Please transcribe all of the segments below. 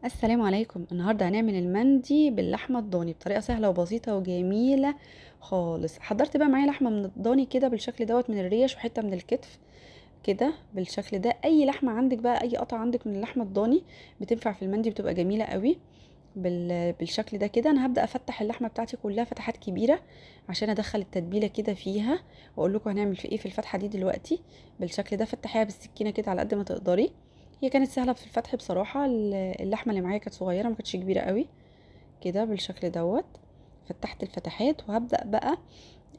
السلام عليكم. النهارده هنعمل المندي باللحمه الضاني بطريقه سهله وبسيطه وجميله خالص. حضرت بقى معايا لحمه من الضاني كده بالشكل دوت، من الريش وحته من الكتف كده بالشكل ده. اي لحمه عندك بقى، اي قطعه عندك من اللحمه الضاني بتنفع في المندي، بتبقى جميله قوي. بالشكل ده كده انا هبدا افتح اللحمه بتاعتي كلها فتحات كبيره عشان ادخل التتبيله كده فيها، واقول لكم هنعمل في ايه في الفتحه دي دلوقتي. بالشكل ده فتحيها بالسكينه كده على قد ما تقدري. هي كانت سهله في الفتح بصراحه. اللحمه اللي معايا كانت صغيره، ما كانتش كبيره قوي كده بالشكل دوت. فتحت الفتحات وهبدا بقى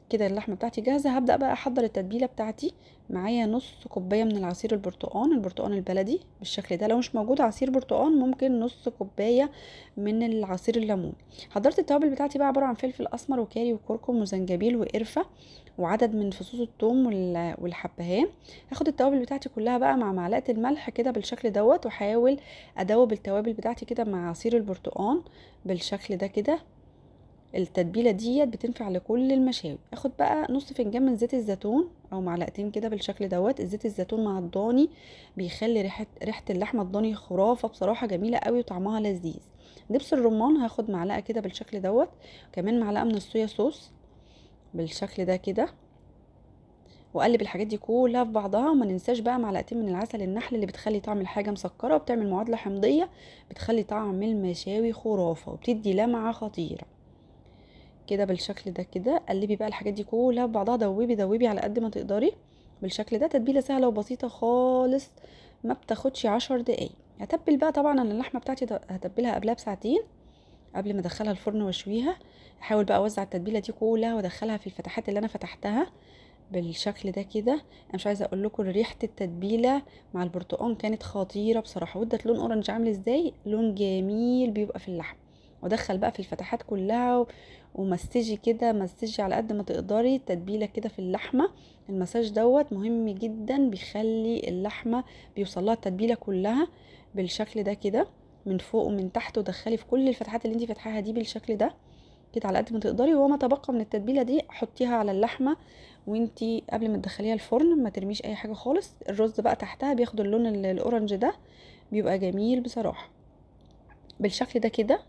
كده. اللحمه بتاعتي جاهزه، هبدا بقى احضر التتبيله بتاعتي. معايا نص كوبايه من العصير البرتقال البلدي بالشكل ده. لو مش موجود عصير برتقال ممكن نص كوبايه من العصير الليمون. حضرت التوابل بتاعتي بقى عباره عن فلفل اسمر وكاري وكركم وزنجبيل وقرفه وعدد من فصوص الثوم والحبهان. هاخد التوابل بتاعتي كلها بقى مع معلقه الملح كده بالشكل دوت، واحاول ادوب التوابل بتاعتي كده مع عصير البرتقال بالشكل ده كده. التتبيله ديت بتنفع لكل المشاوي. اخد بقى نص فنجان من زيت الزيتون او معلقتين كده بالشكل دوت. زيت الزيتون مع الضاني بيخلي ريحه اللحمه الضاني خرافه بصراحه، جميله قوي وطعمها لذيذ. دبس الرمان هاخد معلقه كده بالشكل دوت، كمان معلقه من الصويا صوص بالشكل ده كده. واقلب الحاجات دي كلها في بعضها، وما ننساش بقى معلقتين من العسل النحل اللي بتخلي طعم الحاجه مسكره وبتعمل معادله حمضيه بتخلي طعم المشاوي خرافه وبتدي لمعه خطيره كده بالشكل ده كده. قلبي بقى الحاجات دي كلها ببعضها، دوبي دوبي على قد ما تقدري بالشكل ده. تتبيله سهله وبسيطه خالص، ما بتاخدش 10 دقايق. هتبل بقى طبعا. انا اللحمه بتاعتي هتبلها قبلها بساعتين قبل ما ادخلها الفرن واشويها. احاول بقى اوزع التتبيله دي كلها وادخلها في الفتحات اللي انا فتحتها بالشكل ده كده. انا مش عايزه اقول لكم ريحه التتبيله مع البرتقال كانت خطيره بصراحه، وادت لون اورنج عامل ازاي، لون جميل بيبقى في اللحم. وادخل بقى في الفتحات كلها ومسجي كده، مسجي على قد ما تقدري التتبيله كده في اللحمه. المساج دوت مهم جدا، بيخلي اللحمه بيوصل لها التتبيله كلها بالشكل ده كده من فوق ومن تحت. ودخلي في كل الفتحات اللي انت فتحاها دي بالشكل ده كده على قد ما تقدري. وما تبقى من التتبيله دي حطيها على اللحمه، وانتي قبل ما تدخليها الفرن ما ترميش اي حاجه خالص. الرز بقى تحتها بياخد اللون الاورنج ده، بيبقى جميل بصراحه بالشكل ده كده.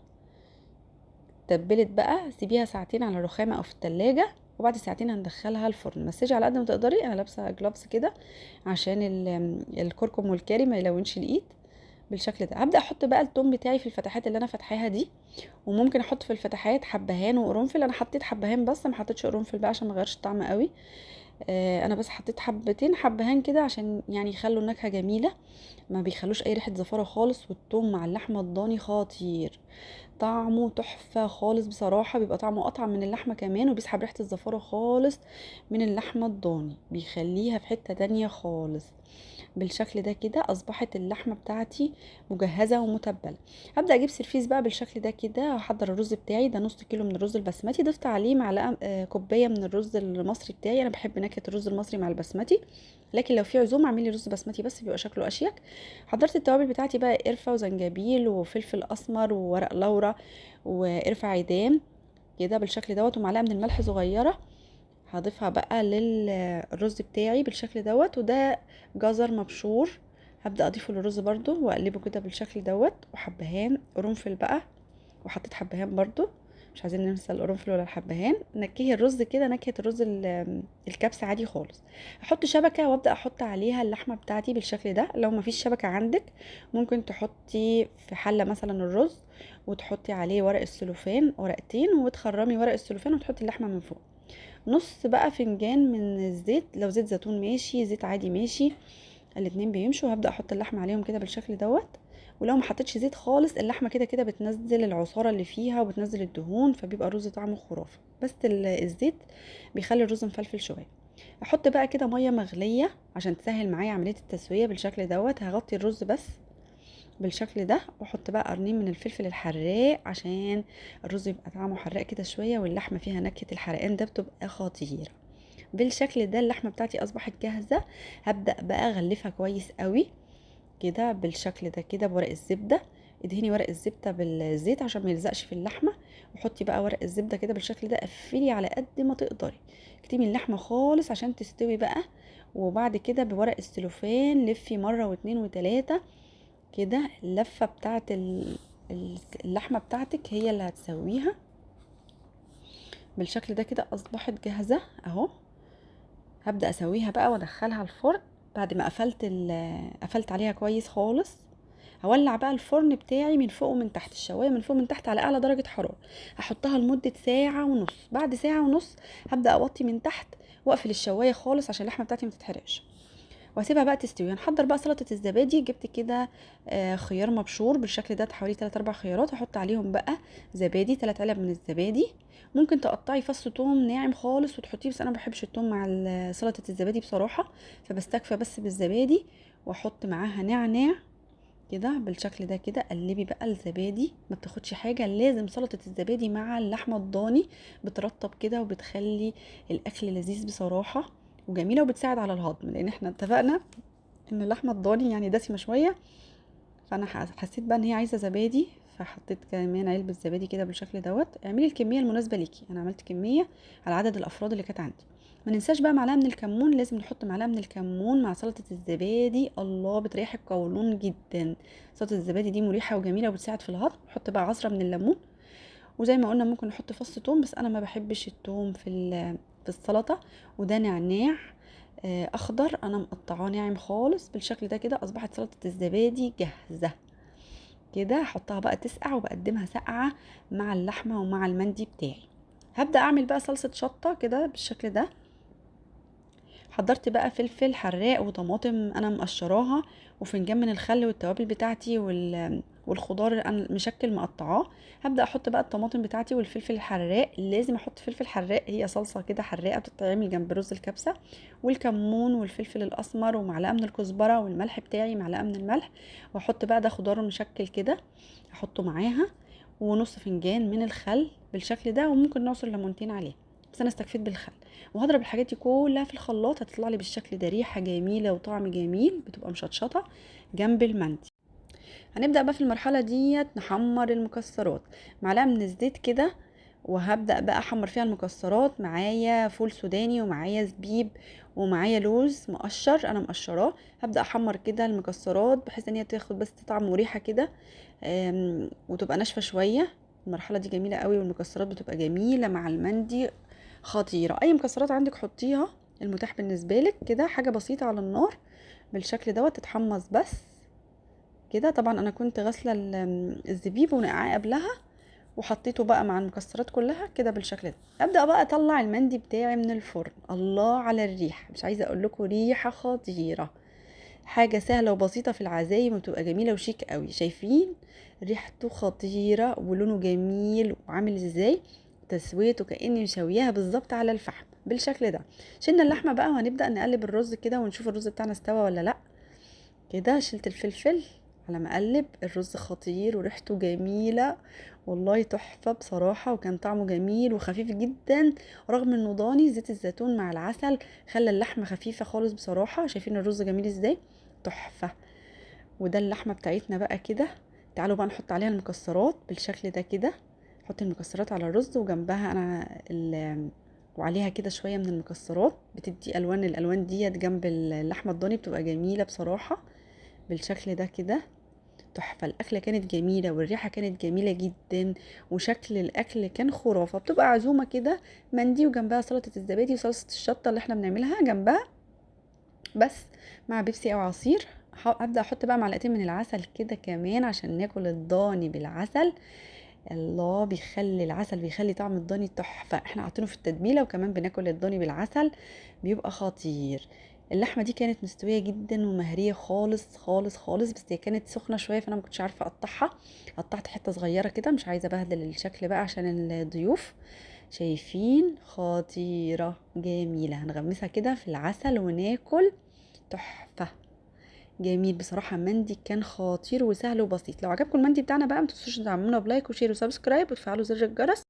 تبلت بقى، سيبيها ساعتين على الرخامه او في التلاجة، وبعد ساعتين هندخلها الفرن. مسجي على قد ما تقدري. انا لابسه جلافز كده عشان الكركم والكاري ما يلونش الايد بالشكل ده. هبدا احط بقى التوم بتاعي في الفتحات اللي انا فاتحاها دي، وممكن احط في الفتحات حبهان وقرنفل. انا حطيت حبهان بس ما حطيتش قرنفل بقى عشان ما غيرش الطعم قوي. انا بس حطيت حبتين حبهان كده عشان يعني يخلوا النكهه جميله، ما بيخلوش اي ريحه زفاره خالص. والثوم مع اللحمه الضاني خطير، طعمه تحفه خالص بصراحه. بيبقى طعمه اطعم من اللحمه كمان، وبيسحب ريحه الزفاره خالص من اللحمه الضاني، بيخليها في حته تانية خالص بالشكل ده كده. اصبحت اللحمه بتاعتي مجهزه ومتبله. هبدا اجيب سرفيس بقى بالشكل ده كده. هحضر الرز بتاعي ده نص كيلو من الرز البسمتي، ضفت عليه معلقه كوبايه من الرز المصري بتاعي. انا بحب نكهه الرز المصري مع البسمتي، لكن لو في عزومه اعملي رز بسمتي بس بيبقى شكله اشيك. حضرت التوابل بتاعتي بقى، قرفه وزنجبيل وفلفل اسمر وورق لورا وقرفه عيدان كده بالشكل دوت، ومعلقه من الملح صغيره. هضيفها بقى للرز بتاعي بالشكل دوت. وده جزر مبشور هبدأ اضيفه للرز برضو واقلبه كده بالشكل دوت. وحبهان قرنفل بقى، وحطيت حبهان برضو، مش عايزين ننسى القرنفل ولا الحبهان. نكهي الرز كده نكهة الرز الكبسة عادي خالص. احط شبكة وابدأ احط عليها اللحمة بتاعتي بالشكل ده. لو مفيش شبكة عندك ممكن تحطي في حلة مثلا الرز وتحطي عليه ورق السلوفان ورقتين، وتخرمي ورق السلوفان وتحطي اللحمة من فوق. نص بقى فنجان من الزيت، لو زيت زيتون ماشي، زيت عادي ماشي، الاتنين بيمشوا. هبدأ احط اللحمة عليهم كده بالشكل دوت. ولو ما حطيتش زيت خالص، اللحمة كده كده بتنزل العصارة اللي فيها وبتنزل الدهون، فبيبقى الرز طعمه خرافي. بس الزيت بيخلي الرز مفلفل شوية. احط بقى كده مية مغلية عشان تسهل معايا عملية التسوية بالشكل دوت. هغطي الرز بس بالشكل ده، واحط بقى قرنين من الفلفل الحراق عشان الرز يبقى طعمه حراق كده شويه، واللحمه فيها نكهه الحرقان ده بتبقى خطيره بالشكل ده. اللحمه بتاعتي اصبحت جاهزه. هبدا بقى اغلفها كويس قوي كده بالشكل ده كده بورق الزبده. ادهني ورق الزبده بالزيت عشان ما يلزقش في اللحمه، وحطي بقى ورق الزبده كده بالشكل ده. قفلي على قد ما تقدري، اكتمي اللحمه خالص عشان تستوي بقى. وبعد كده بورق السلوفان لفي مره واتنين وتلاته كده اللفة بتاعت اللحمة بتاعتك هي اللي هتسويها بالشكل ده كده. اصبحت جاهزة اهو. هبدأ اسويها بقى وادخلها الفرن بعد ما قفلت عليها كويس خالص. هولع بقى الفرن بتاعي من فوق ومن تحت، الشوايه من فوق ومن تحت على اعلى درجه حراره. هحطها لمده ساعه ونص. بعد ساعه ونص هبدا اوطي من تحت واقفل الشوايه خالص عشان اللحمه بتاعتي ما تتحرقش، واسيبها بقى تستوي. هنحضر بقى سلطه الزبادي. جبت كده خيار مبشور بالشكل ده، حوالي 3 4 خيارات. هحط عليهم بقى زبادي، 3 علب من الزبادي. ممكن تقطعي فص ثوم ناعم خالص وتحطيه، بس انا ما بحبش الثوم مع سلطه الزبادي بصراحه، فبستكفى بس بالزبادي. واحط معاها نعناع كده بالشكل ده كده. قلبي بقى الزبادي، ما بتاخدش حاجه، لازم سلطه الزبادي مع اللحمه الضاني بترطب كده وبتخلي الاكل لذيذ بصراحه وجميله، وبتساعد على الهضم، لان احنا اتفقنا ان اللحمه الضاني يعني دسمه شويه. فانا حسيت بقى ان هي عايزه زبادي، فحطيت كمان علبه زبادي كده بالشكل دوت. اعملي الكميه المناسبه ليكي، انا عملت كميه على عدد الافراد اللي كانت عندي. ما ننساش بقى معلقه من الكمون، لازم نحط معلقه من الكمون مع سلطه الزبادي. الله، بتريح القولون جدا. سلطه الزبادي دي مريحه وجميله وبتساعد في الهضم. نحط بقى عصره من الليمون، وزي ما قلنا ممكن نحط فص توم، بس انا ما بحبش التوم في السلطه. وده نعناع اخضر انا مقطعاه ناعم خالص بالشكل ده كده. اصبحت سلطه الزبادي جاهزه كده. هحطها بقى تسقع وبقدمها ساقعه مع اللحمه ومع المندي بتاعي. هبدا اعمل بقى صلصه شطه كده بالشكل ده. حضرت بقى فلفل حراق وطماطم انا مقشراها، وفنجان من الخل والتوابل بتاعتي والخضار اللي انا مشكل مقطعاه. هبدا احط بقى الطماطم بتاعتي والفلفل الحراق. لازم احط فلفل حراق، هي صلصه كده حراقه بتتعمل جنب رز الكبسه. والكمون والفلفل الاسمر ومعلقه من الكزبره، والملح بتاعي معلقه من الملح. واحط بقى ده خضار مشكل كده احطه معاها، ونص فنجان من الخل بالشكل ده، وممكن نعصر ليمونتين عليه، بس انا استكفيت بالخل. وهضرب الحاجات دي كلها في الخلاط. هتطلع لي بالشكل ده ريحه جميله وطعم جميل، بتبقى مشطشطه جنب المندي. هنبدا بقى في المرحله ديت نحمر المكسرات. معلقه من الزيت كده، وهبدا بقى احمر فيها المكسرات. معايا فول سوداني ومعايا زبيب ومعايا لوز مقشر انا مقشراه. هبدا احمر كده المكسرات بحيث ان هي تاخد بس طعم وريحه كده، وتبقى ناشفه شويه. المرحله دي جميله قوي، والمكسرات بتبقى جميله مع المندي، خطيره. اي مكسرات عندك حطيها، المتاح بالنسبه لك كده. حاجه بسيطه على النار بالشكل دوت تتحمص بس كده. طبعا انا كنت غاسله الزبيب ونقعاه قبلها، وحطيته بقى مع المكسرات كلها كده بالشكل ده. ابدا بقى اطلع المندي بتاعي من الفرن. الله على الريحه، مش عايزه اقول لكم ريحه خطيره. حاجه سهله وبسيطه في العزايم وتبقى جميله وشيك قوي. شايفين ريحته خطيره ولونه جميل وعامل ازاي؟ تسويته كاني مشوياها بالظبط على الفحم بالشكل ده. شلنا اللحمه بقى وهنبدا نقلب الرز كده ونشوف الرز بتاعنا استوى ولا لا. كده شلت الفلفل على ما اقلب. الرز خطير وريحته جميله، والله تحفه بصراحه، وكان طعمه جميل وخفيف جدا. رغم انه ضاني، زيت الزيتون مع العسل خلى اللحمه خفيفه خالص بصراحه. شايفين الرز جميل ازاي؟ تحفه. وده اللحمه بتاعتنا بقى كده. تعالوا بقى نحط عليها المكسرات بالشكل ده كده. حط المكسرات على الرز وجنبها وعليها كده شويه من المكسرات، بتدي الوان. الالوان ديت جنب اللحمه الضاني بتبقى جميله بصراحه بالشكل ده كده. تحفة. الأكلة كانت جميلة والريحة كانت جميلة جدا، وشكل الأكل كان خرافة. بتبقى عزومة كده، مندي وجنبها سلطة الزبادي وصلصة الشطة اللي احنا بنعملها جنبها بس، مع بيبسي أو عصير. هبدأ أحط بقى معلقتين من العسل كده كمان عشان ناكل الضاني بالعسل. الله، بيخلي العسل بيخلي طعم الضاني تحفة. احنا حاطينه في التتبيلة وكمان بناكل الضاني بالعسل، بيبقى خطير. اللحمة دي كانت مستوية جدا ومهرية خالص خالص خالص، بس هي كانت سخنة شوية فانا ما كنتش عارفة اقطعها. قطعت حتة صغيرة كده، مش عايزة بهدل الشكل بقى عشان الضيوف. شايفين؟ خطيرة جميلة. هنغمسها كده في العسل وناكل. تحفة. جميل بصراحة. المندي كان خطير وسهل وبسيط. لو عجبكم المندي بتاعنا بقى، متنسوش تدعمونا بلايك وشير وسبسكرايب وتفعلوا زر الجرس